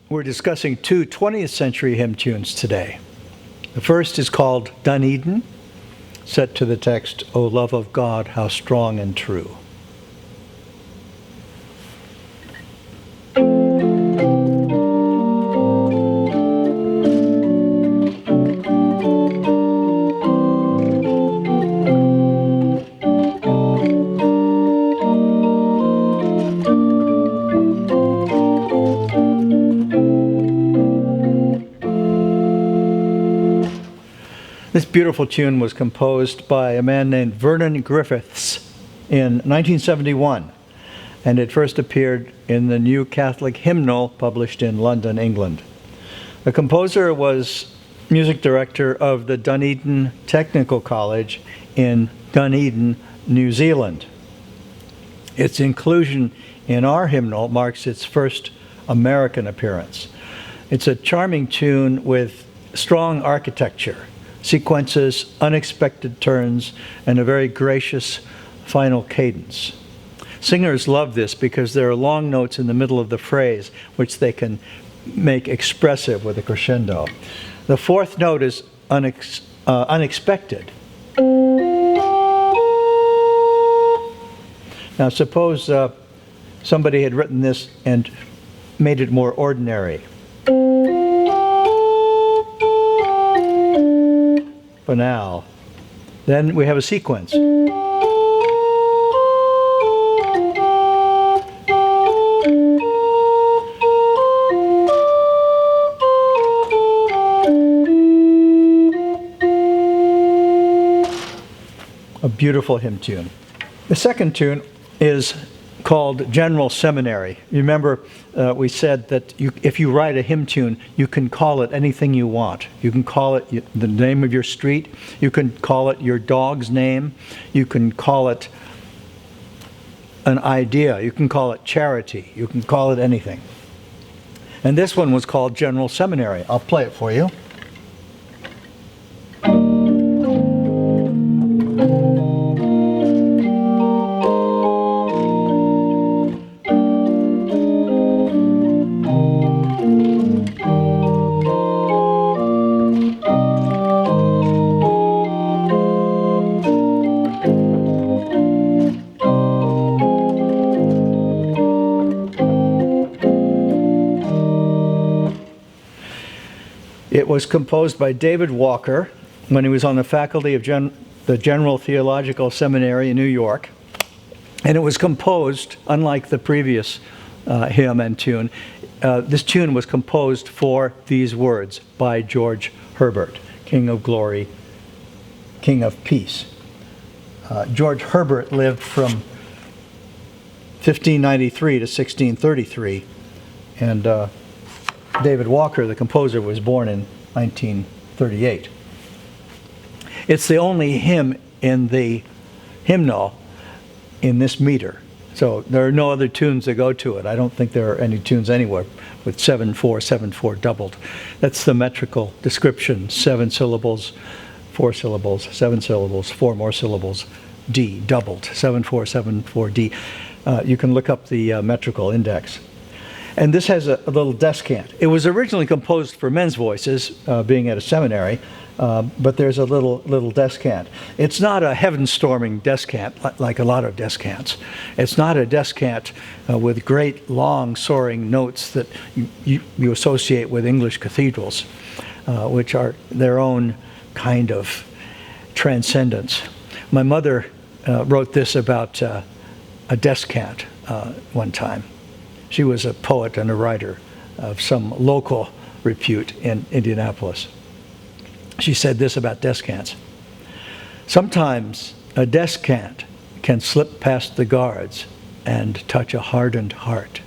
We're discussing two 20th century hymn tunes today. The first is called Dunedin, set to the text, O love of God, how strong and true. This beautiful tune was composed by a man named Vernon Griffiths in 1971, and it first appeared in the New Catholic Hymnal published in London, England. The composer was music director of the Dunedin Technical College in Dunedin, New Zealand. Its inclusion in our hymnal marks its first American appearance. It's a charming tune with strong architecture, sequences, unexpected turns, and a very gracious final cadence. Singers love this because there are long notes in the middle of the phrase, which they can make expressive with a crescendo. The fourth note is unexpected. Now suppose somebody had written this and made it more ordinary. Banal. Then we have a sequence. A beautiful hymn tune. The second tune is called General Seminary. You remember we said that if you write a hymn tune, you can call it anything you want. You can call it the name of your street. You can call it your dog's name. You can call it an idea. You can call it charity. You can call it anything. And this one was called General Seminary. I'll play it for you. It was composed by David Walker when he was on the faculty of the General Theological Seminary in New York. And it was composed, unlike the previous hymn and tune, this tune was composed for these words by George Herbert, King of Glory, King of Peace. George Herbert lived from 1593 to 1633, and David Walker, the composer, was born in 1938. It's the only hymn in the hymnal in this meter. So there are no other tunes that go to it. I don't think there are any tunes anywhere with 7/4, 7/4 doubled. That's the metrical description. 7 syllables, 4 syllables, 7 syllables, 4 more syllables, D, doubled. 7/4, 7/4, D. You can look up the metrical index. And this has a little descant. It was originally composed for men's voices, being at a seminary, but there's a little descant. It's not a heaven-storming descant like a lot of descants. It's not a descant with great, long, soaring notes that you associate with English cathedrals, which are their own kind of transcendence. My mother wrote this about a descant one time. She was a poet and a writer of some local repute in Indianapolis. She said this about descants. Sometimes a descant can slip past the guards and touch a hardened heart.